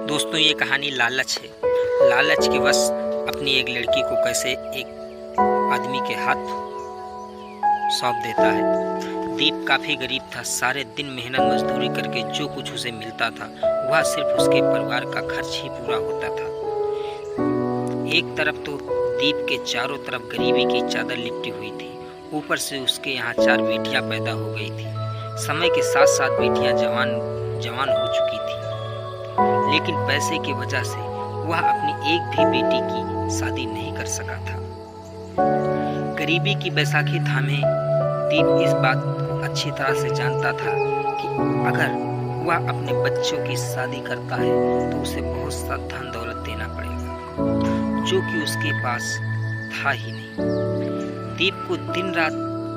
दोस्तों, ये कहानी लालच है। लालच के वश अपनी एक लड़की को कैसे एक आदमी के हाथ सौंप देता है। दीप काफ़ी गरीब था। सारे दिन मेहनत मजदूरी करके जो कुछ उसे मिलता था वह सिर्फ उसके परिवार का खर्च ही पूरा होता था। एक तरफ तो दीप के चारों तरफ गरीबी की चादर लिपटी हुई थी, ऊपर से उसके यहाँ 4 बेटियां पैदा हो गई थी। समय के साथ साथ बेटियां जवान हो चुकी थी, लेकिन पैसे की वजह से वह अपनी एक भी बेटी की शादी नहीं कर सका था। गरीबी की बैसाखी थामे दीप इस बात को अच्छी तरह से जानता था कि अगर वह अपने बच्चों की शादी करता है तो उसे बहुत सा धन दौलत देना पड़ेगा, जो कि उसके पास था ही नहीं। दीप को दिन रात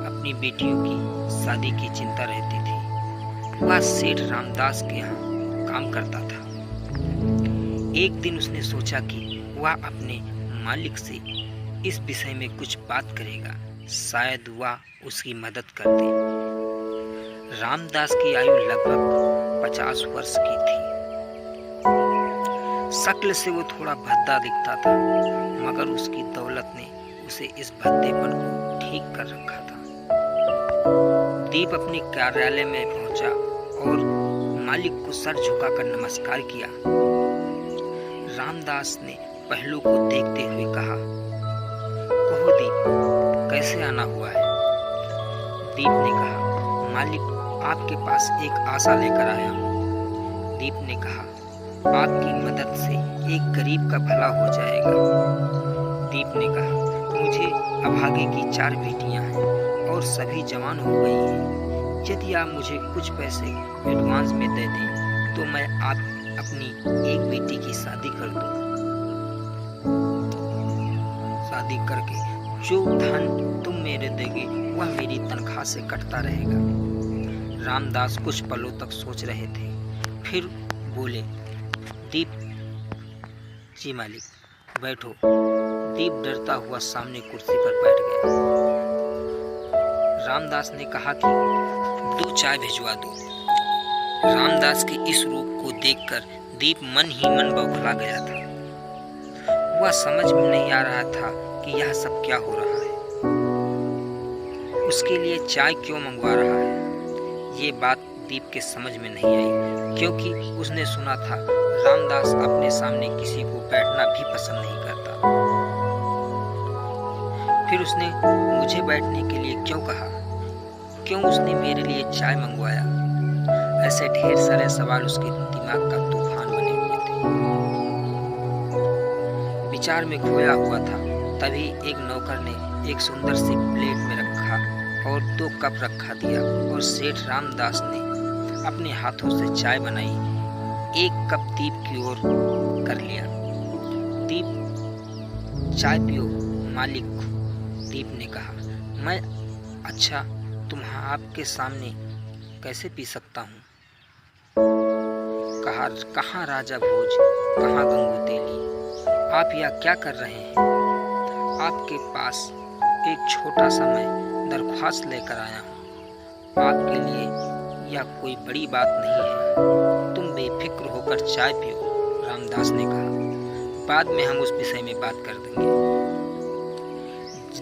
अपनी बेटियों की शादी की चिंता रहती थी। वह सेठ रामदास के यहाँ काम करता था। एक दिन उसने सोचा कि वह अपने मालिक से इस विषय में कुछ बात करेगा, शायद वह उसकी मदद कर दे। रामदास की आयु लगभग 50 वर्ष की थी। शक्ल से वो थोड़ा भद्दा दिखता था, मगर उसकी दौलत ने उसे इस भद्देपन को ठीक कर रखा था। दीप अपने कार्यालय में पहुंचा और मालिक को सर झुकाकर नमस्कार किया। रामदास ने पहलू को देखते हुए कहा, कहो दीप, कैसे आना हुआ है? दीप ने कहा, मालिक, आपके पास एक आशा लेकर आया हूँ। दीप ने कहा, आपकी मदद से एक गरीब का भला हो जाएगा। दीप ने कहा, मुझे अभागे की 4 बेटियां हैं और सभी जवान हो गई हैं। यदि आप मुझे कुछ पैसे एडवांस में दे दें तो मैं आप अपनी एक बेटी की शादी कर दूं। शादी करके जो धन तुम मेरे दोगे वह मेरी तनख्वाह से कटता रहेगा। रामदास कुछ पलों तक सोच रहे थे, फिर बोले, दीप जी मालिक, बैठो। दीप डरता हुआ सामने कुर्सी पर बैठ गया। रामदास ने कहा कि 2 चाय भिजवा दो। रामदास के इस रूप को देखकर दीप मन ही मन बौखला गया था। वह समझ में नहीं आ रहा था कि यह सब क्या हो रहा है। उसके लिए चाय क्यों मंगवा रहा है, ये बात दीप के समझ में नहीं आई, क्योंकि उसने सुना था रामदास अपने सामने किसी को बैठना भी पसंद नहीं करता। फिर उसने मुझे बैठने के लिए क्यों कहा? क्यों उसने मेरे लिए चाय मंगवाया? ऐसे ढेर सारे सवाल उसके दिमाग का तूफान बने हुए थे। विचार में खोया हुआ था, तभी एक नौकर ने एक सुंदर सी प्लेट में रखा और 2 कप रखा दिया और सेठ रामदास ने अपने हाथों से चाय बनाई। 1 कप दीप की ओर कर लिया। दीप, चाय पियो मालिक। दीप ने कहा, मैं अच्छा, तुम आपके सामने कैसे पी सकता हूँ? कहाँ राजा भोज, कहाँ गंगू तेली, आप यह क्या कर रहे हैं? आपके पास एक छोटा सा मैं दरख्वास्त लेकर आया हूँ। आपके लिए यह कोई बड़ी बात नहीं है, तुम बेफिक्र होकर चाय पियो। रामदास ने कहा, बाद में हम उस विषय में बात कर देंगे।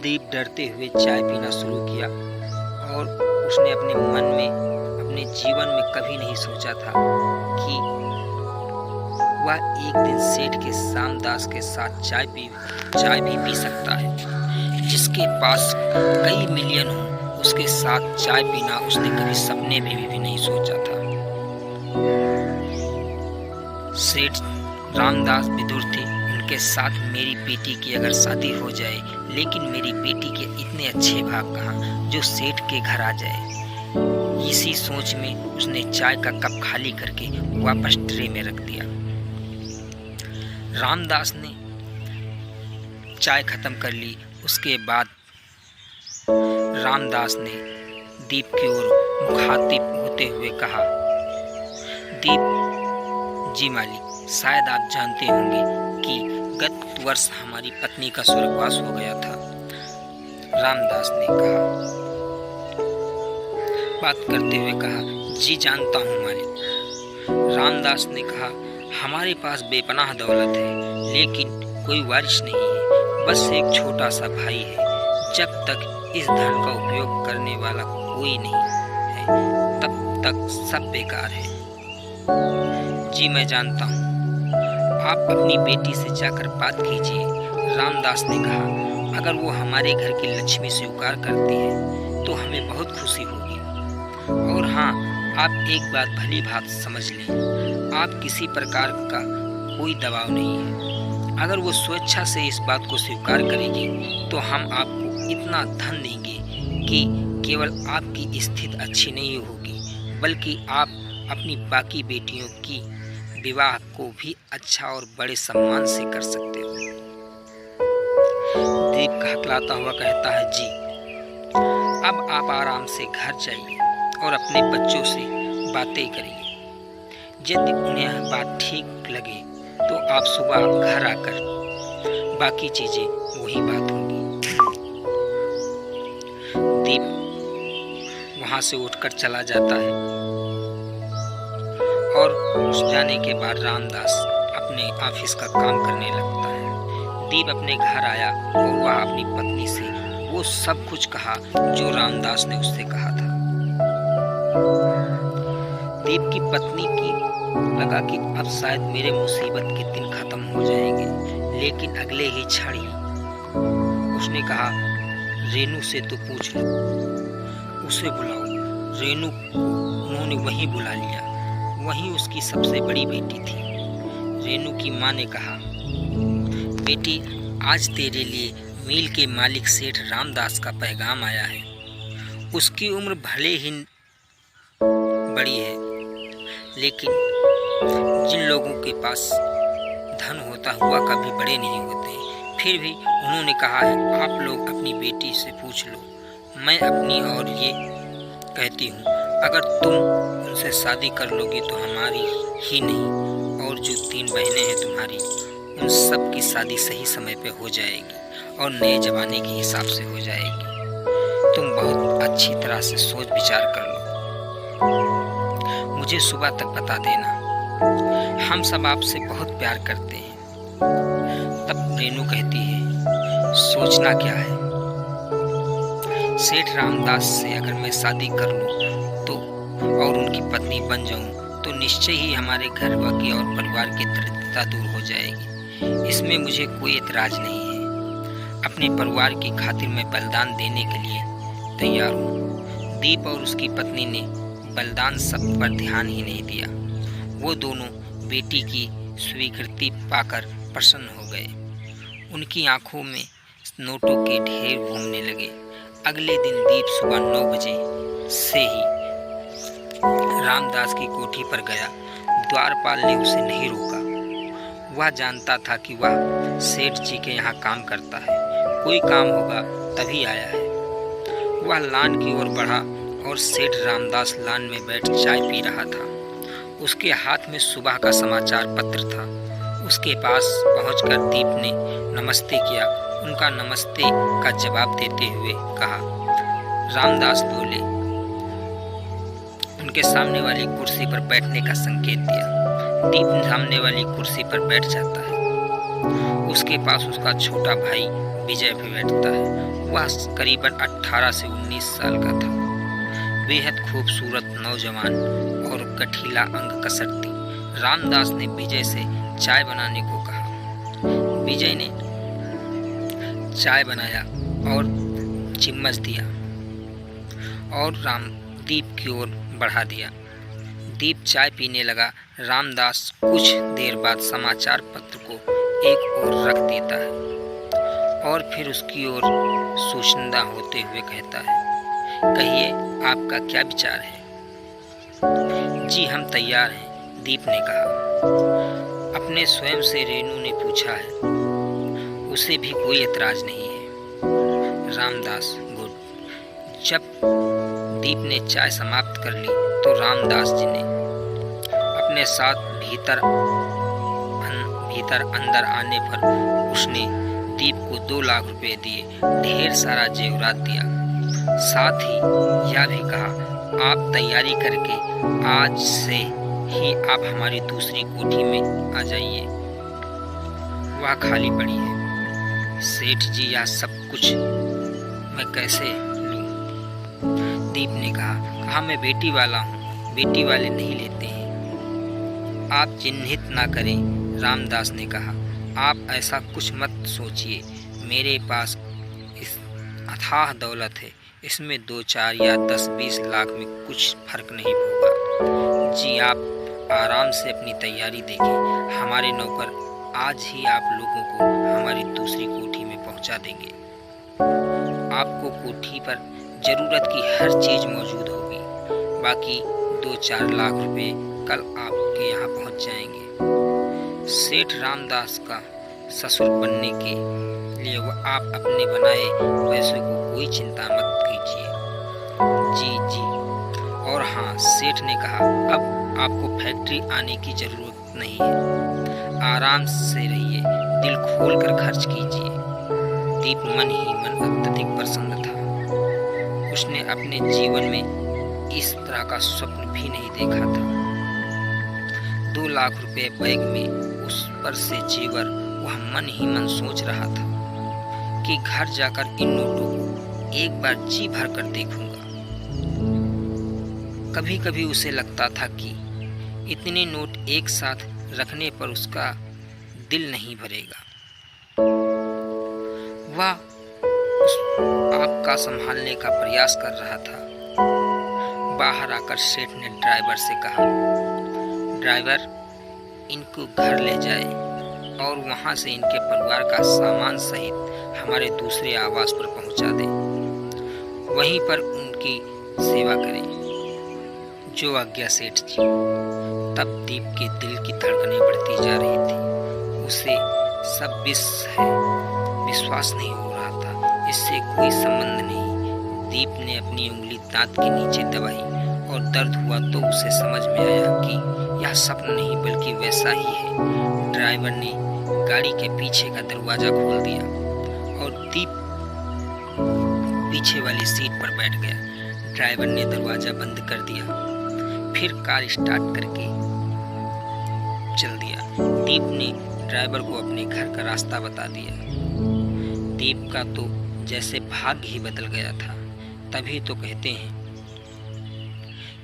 दीप डरते हुए चाय पीना शुरू किया और उसने अपने मन में, अपने जीवन में कभी नहीं सोचा था कि वह एक दिन सेठ के रामदास के साथ चाय भी पी सकता है। जिसके पास कई मिलियन हो, उसके साथ चाय पीना उसने कभी सपने में भी नहीं सोचा था। सेठ रामदास विदुर थे, उनके साथ मेरी बेटी की अगर शादी हो जाए, लेकिन मेरी बेटी के इतने अच्छे भाग कहाँ जो सेठ के घर आ जाए। इसी सोच में उसने चाय का कप खाली करके वापस ट्रे में रख दिया। रामदास ने चाय खत्म कर ली। उसके बाद रामदास ने दीप की ओर मुखातिब होते हुए कहा, दीप जी मालिक, शायद आप जानते होंगे कि गत वर्ष हमारी पत्नी का स्वर्गवास हो गया था। रामदास ने कहा, बात करते हुए कहा, जी जानता हूँ मालिक। रामदास ने कहा, हमारे पास बेपनाह दौलत है, लेकिन कोई वारिस नहीं है, बस एक छोटा सा भाई है। जब तक इस धन का उपयोग करने वाला कोई नहीं है, तब तक सब बेकार है। जी मैं जानता हूँ, आप अपनी बेटी से जाकर बात कीजिए, रामदास ने कहा। अगर वो हमारे घर की लक्ष्मी स्वीकार करती है तो हमें बहुत खुशी होगी। और हाँ, आप एक बात भली भांति समझ लें, आप किसी प्रकार का कोई दबाव नहीं है। अगर वो स्वेच्छा से इस बात को स्वीकार करेगी तो हम आपको इतना धन देंगे कि केवल आपकी स्थिति अच्छी नहीं होगी, बल्कि आप अपनी बाकी बेटियों की विवाह को भी अच्छा और बड़े सम्मान से कर सकते हो। दीप हकलाता हुआ कहता है, जी अब आप आराम से घर जाइए और अपने बच्चों से बातें करिए। यदि उन्हें बात ठीक लगे तो आप सुबह घर आकर बाकी चीजें वही बात होगी। दीप वहां से उठकर चला जाता है और उस जाने के बाद रामदास अपने ऑफिस का काम करने लगता है। दीप अपने घर आया और वह अपनी पत्नी से वो सब कुछ कहा जो रामदास ने उससे कहा था। दीप की पत्नी की लगा कि अब शायद मेरे मुसीबत के दिन खत्म हो जाएंगे, लेकिन अगले ही क्षण ही उसने कहा, रेनू से तो पूछ लो, उसे बुलाओ। रेनू को उन्होंने वहीं बुला लिया। वहीं उसकी सबसे बड़ी बेटी थी। रेनू की माँ ने कहा, बेटी आज तेरे लिए मिल के मालिक सेठ रामदास का पैगाम आया है। उसकी उम्र भले ही बड़ी है, लेकिन जिन लोगों के पास धन होता हुआ कभी बड़े नहीं होते। फिर भी उन्होंने कहा है, आप लोग अपनी बेटी से पूछ लो। मैं अपनी और ये कहती हूँ, अगर तुम उनसे शादी कर लोगी तो हमारी ही नहीं और जो 3 बहनें हैं तुम्हारी, उन सब की शादी सही समय पे हो जाएगी और नए जमाने के हिसाब से हो जाएगी। तुम बहुत अच्छी तरह से सोच विचार कर लो, मुझे सुबह तक बता देना। हम सब आपसे बहुत प्यार करते हैं। तब रेनू कहती है, सोचना क्या है? सेठ रामदास से अगर मैं शादी कर लूं तो और उनकी पत्नी बन जाऊं तो निश्चय ही हमारे घर की और परिवार की दरिद्रता दूर हो जाएगी। इसमें मुझे कोई एतराज नहीं है। अपने परिवार की खातिर मैं बलिदान देने के लिए तैयार हूँ। दीप और उसकी पत्नी ने बलिदान शब्द पर ध्यान ही नहीं दिया। वो दोनों बेटी की स्वीकृति पाकर प्रसन्न हो गए। उनकी आंखों में नोटों के ढेर घूमने लगे। अगले दिन दीप सुबह 9 बजे से ही रामदास की कोठी पर गया। द्वारपाल ने उसे नहीं रोका। वह जानता था कि वह सेठ जी के यहाँ काम करता है, कोई काम होगा तभी आया है। वह लान की ओर बढ़ा और सेठ रामदास लान में बैठ चाय पी रहा था। उसके हाथ में सुबह का समाचार पत्र था। उसके पास पहुंचकर दीप ने नमस्ते किया। उनका नमस्ते का जवाब देते हुए कहा, रामदास बोले। उनके सामने वाली कुर्सी पर बैठने का संकेत दिया। दीप सामने वाली कुर्सी पर बैठ जाता है। उसके पास उसका छोटा भाई विजय भी बैठता है। वह करीबन 18 से 19 साल का था। बेहद खूबसूरत नौजवान और गठीला अंग कसरती। रामदास ने विजय से चाय बनाने को कहा। विजय ने चाय बनाया और चिम्मच दिया और दीप की ओर बढ़ा दिया। दीप चाय पीने लगा। रामदास कुछ देर बाद समाचार पत्र को एक ओर रख देता है और फिर उसकी ओर सोचंदा होते हुए कहता है, कहिए आपका क्या विचार है? जी हम तैयार हैं, दीप ने कहा। अपने स्वयं से रेनू ने पूछा है, उसे भी कोई एतराज नहीं है। रामदास गुड। जब दीप ने चाय समाप्त कर ली तो रामदास जी ने अपने साथ भीतर अंदर आने पर उसने दीप को 2 लाख रुपए दिए, ढेर सारा जेवरात दिया। साथ ही यह भी कहा, आप तैयारी करके आज से ही आप हमारी दूसरी कोठी में आ जाइए, वह खाली पड़ी है। सेठ जी, यह सब कुछ मैं कैसे लूं? दीप ने कहा मैं बेटी वाला हूँ, बेटी वाले नहीं लेते हैं। आप चिन्हित ना करें, रामदास ने कहा। आप ऐसा कुछ मत सोचिए, मेरे पास इस अथाह दौलत है, इसमें 2-4 या 10-20 लाख में कुछ फर्क नहीं होगा। जी, आप आराम से अपनी तैयारी देखें, हमारे नौकर आज ही आप लोगों को हमारी दूसरी कोठी में पहुंचा देंगे। आपको कोठी पर जरूरत की हर चीज मौजूद होगी। बाकी 2-4 लाख रुपए कल आपके यहाँ पहुंच जाएंगे। सेठ रामदास का ससुर बनने के लिए वह आप अपने बनाए पैसों को कोई चिंता मत कीजिए। जी। और हाँ, सेठ ने कहा, अब आपको फैक्ट्री आने की जरूरत नहीं है, आराम से रहिए, दिल खोलकर खर्च कीजिए। दीप मन ही मन अत्यधिक प्रसन्न था। उसने अपने जीवन में इस तरह का स्वप्न भी नहीं देखा था। 2 लाख रुपए बैग में, उस पर से जेवर, वह मन ही मन सोच रहा था कि घर जाकर इन नोटों को एक बार जी भर कर देखूंगा। कभी कभी उसे लगता था कि इतने नोट एक साथ रखने पर उसका दिल नहीं भरेगा। वह उस आप का संभालने का प्रयास कर रहा था। बाहर आकर सेठ ने ड्राइवर से कहा, ड्राइवर, इनको घर ले जाए और वहां से इनके परिवार का सामान सहित हमारे दूसरे आवास पर पहुंचा दे। वहीं पर उनकी सेवा करें। जो आज्ञा सेठ जी। तब दीप के दिल की धड़कनें बढ़ती जा रही थी। उसे सब विश्वास नहीं हो रहा था, इससे कोई संबंध नहीं। दीप ने अपनी उंगली दांत के नीचे दबाई और दर्द हुआ तो उसे समझ में आया कि यह सपना नहीं बल्कि वैसा ही है। ड्राइवर ने गाड़ी के पीछे का दरवाजा खोल दिया और दीप पीछे वाली सीट पर बैठ गया। ड्राइवर ने दरवाजा बंद कर दिया, फिर कार स्टार्ट करके चल दिया। दीप ने ड्राइवर को अपने घर का रास्ता बता दिया। दीप का तो जैसे भाग्य ही बदल गया था। तभी तो कहते हैं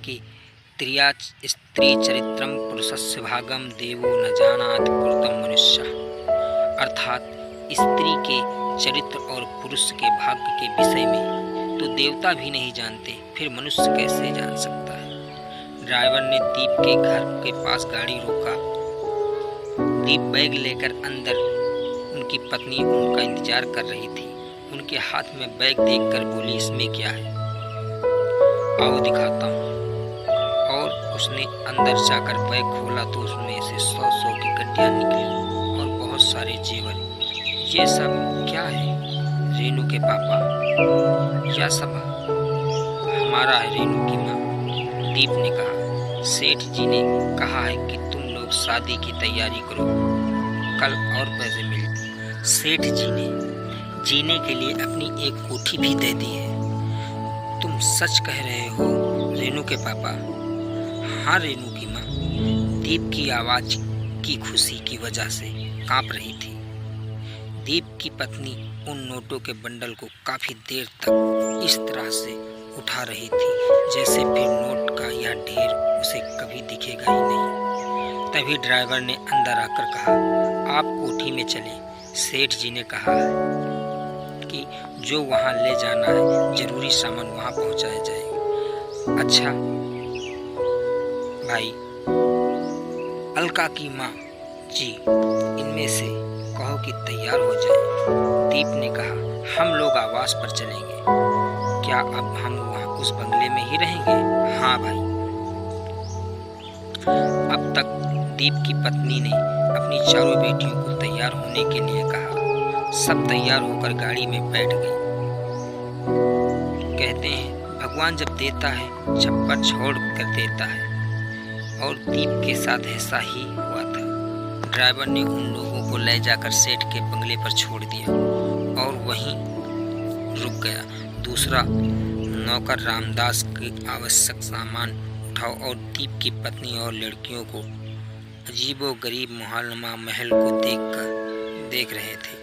कि त्रिया स्त्री चरित्रम पुरुषस्य भागम देवो न जानात कृतम मनुष्य, अर्थात स्त्री के चरित्र और पुरुष के भाग्य के विषय में तो देवता भी नहीं जानते, फिर मनुष्य कैसे जान सकता है। ड्राइवर ने दीप के घर के पास गाड़ी रोका। दीप बैग लेकर अंदर, उनकी पत्नी उनका इंतजार कर रही थी। उनके हाथ में बैग देखकर बोली, इसमें क्या है? आओ दिखाता हूँ। और उसने अंदर जाकर बैग खोला तो उसमें से 100 की गड्डियाँ निकली और बहुत सारे जेवर। ये सब क्या है? रेनू के पापा, यह सब हमारा है, रेनू की माँ। दीप ने कहा, सेठ जी ने कहा है कि तुम लोग शादी की तैयारी करो, कल और पैसे मिलेंगे। सेठ जी ने जीने के लिए अपनी एक कोठी भी दे दी है। तुम सच कह रहे हो रेनू के पापा? हाँ रेनू की माँ। दीप की आवाज की खुशी की वजह से कांप रही थी। दीप की पत्नी उन नोटों के बंडल को काफी देर तक इस तरह से उठा रही थी जैसे फिर नोट का यह ढेर उसे कभी दिखेगा ही नहीं। तभी ड्राइवर ने अंदर आकर कहा, आप कोठी में चले। सेठ जी ने कहा कि जो वहां ले जाना है जरूरी सामान वहां पहुंचाया जाएगा। अच्छा भाई, अलका की माँ जी, इनमें से कहो कि तैयार हो जाए। दीप ने कहा, हम लोग आवास पर चलेंगे। क्या अब हम वहाँ उस बंगले में ही रहेंगे? हाँ भाई। अब तक दीप की पत्नी ने अपनी चारों बेटियों को तैयार होने के लिए कहा। सब तैयार होकर गाड़ी में बैठ गई। कहते हैं भगवान जब देता है छप्पर छोड़ कर देता है, और दीप के साथ ऐसा ही हुआ था। ड्राइवर ने उन लोगों को ले जाकर सेठ के बंगले पर छोड़ दिया और वहीं रुक गया। दूसरा नौकर रामदास के आवश्यक सामान उठाओ और दीप की पत्नी और लड़कियों को अजीबोगरीब मुहालमा महल को देख रहे थे।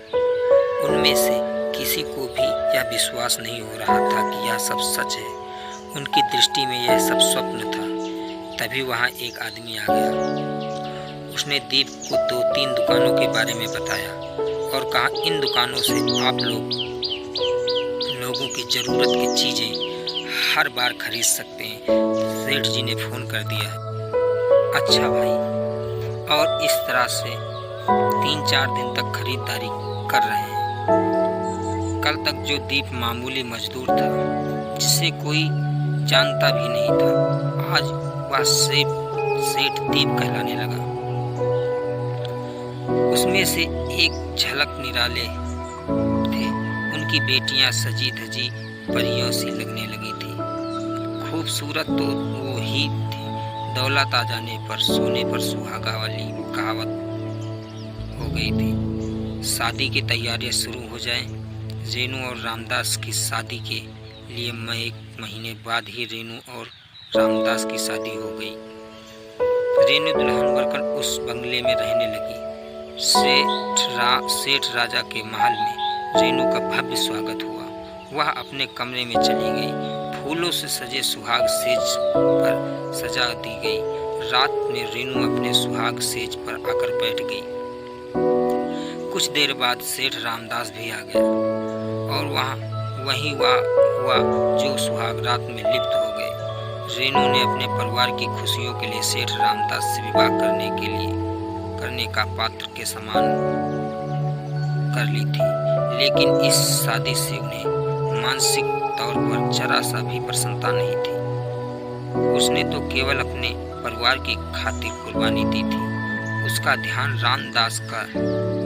उनमें से किसी को भी यह विश्वास नहीं हो रहा था कि यह सब सच है। उनकी दृष्टि में यह सब स्वप्न था। तभी वहाँ एक आदमी आ गया। उसने दीप को 2-3 दुकानों के बारे में बताया और कहा, इन दुकानों से आप लोगों की ज़रूरत की चीज़ें हर बार खरीद सकते हैं। सेठ जी ने फ़ोन कर दिया है। अच्छा भाई। और इस तरह से 3-4 दिन तक खरीदारी कर रहे हैं। कल तक जो दीप मामूली मजदूर था, जिसे कोई जानता भी नहीं था, आज वह सेठ दीप कहलाने लगा। उसमें से एक झलक निराले थे। उनकी बेटियां सजी धजी परियों सी लगने लगी थी। खूबसूरत तो वो ही थी। दौलत आ जाने पर सोने पर सुहागा वाली कहावत हो गई थी। शादी की तैयारियां शुरू हो जाएं। रेनू और रामदास की शादी के लिए 1 महीने बाद ही रेनू और रामदास की शादी हो गई। रेनू दुल्हन बनकर उस बंगले में रहने लगी। सेठ राजा के महल में रेनू का भव्य स्वागत हुआ। वह अपने कमरे में चली गई। फूलों से सजे सुहाग सेज पर सजा दी गई। रात में रेनू अपने सुहाग सेज पर आकर बैठ गई। कुछ देर बाद सेठ रामदास भी आ गया और वही हुआ जो सुहाग रात में लिप्त हो गए। रेनू ने अपने परिवार की खुशियों के लिए सेठ रामदास से विवाह करने का पात्र के समान कर ली थी, लेकिन इस शादी से उन्हें मानसिक तौर पर जरा सा भी प्रसन्नता नहीं थी। उसने तो केवल अपने परिवार की खातिर कुर्बानी दी थी। उसका ध्यान रामदास का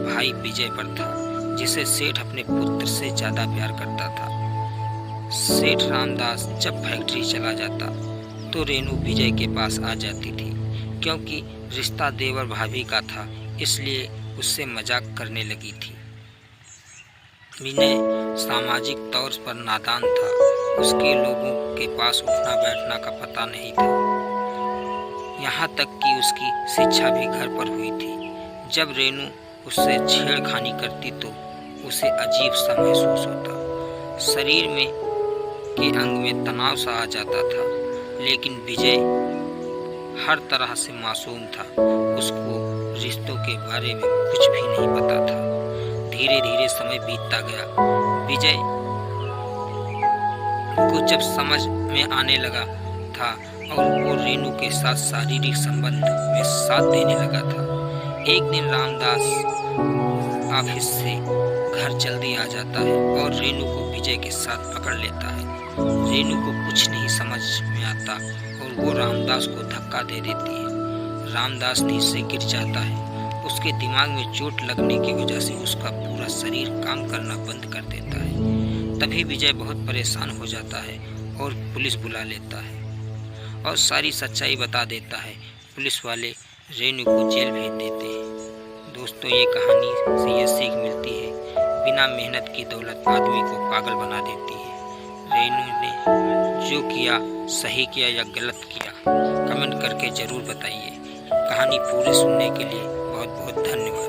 भाई विजय पर था, जिसे सेठ अपने पुत्र से ज्यादा प्यार करता था। सेठ रामदास जब फैक्ट्री चला जाता तो रेनू विजय के पास आ जाती थी। क्योंकि रिश्ता देवर भाभी का था, इसलिए उससे मजाक करने लगी थी। विनय सामाजिक तौर पर नादान था। उसके लोगों के पास उठना बैठना का पता नहीं था। यहाँ तक कि उसकी शिक्षा भी घर पर हुई थी। जब रेनू उससे छेड़खानी करती तो उसे अजीब सा महसूस होता। शरीर में के अंग में तनाव सा आ जाता था। लेकिन विजय हर तरह से मासूम था। उसको रिश्तों के बारे में कुछ भी नहीं पता था। धीरे धीरे समय बीतता गया। विजय को जब समझ में आने लगा था और वो रेनू के साथ शारीरिक संबंध में साथ देने लगा था। एक दिन रामदास ऑफिस से घर जल्दी आ जाता है और रेनू को विजय के साथ पकड़ लेता है। रेनू को कुछ नहीं समझ में आता और वो रामदास को धक्का दे देती है। रामदास नीचे गिर जाता है। उसके दिमाग में चोट लगने की वजह से उसका पूरा शरीर काम करना बंद कर देता है। तभी विजय बहुत परेशान हो जाता है और पुलिस बुला लेता है और सारी सच्चाई बता देता है। पुलिस वाले रेनू को जेल भेज देते हैं। दोस्तों, ये कहानी से ये सीख मिलती है, बिना मेहनत की दौलत आदमी को पागल बना देती है। रेनू ने जो किया सही किया या गलत किया, कमेंट करके ज़रूर बताइए। कहानी पूरी सुनने के लिए बहुत बहुत धन्यवाद।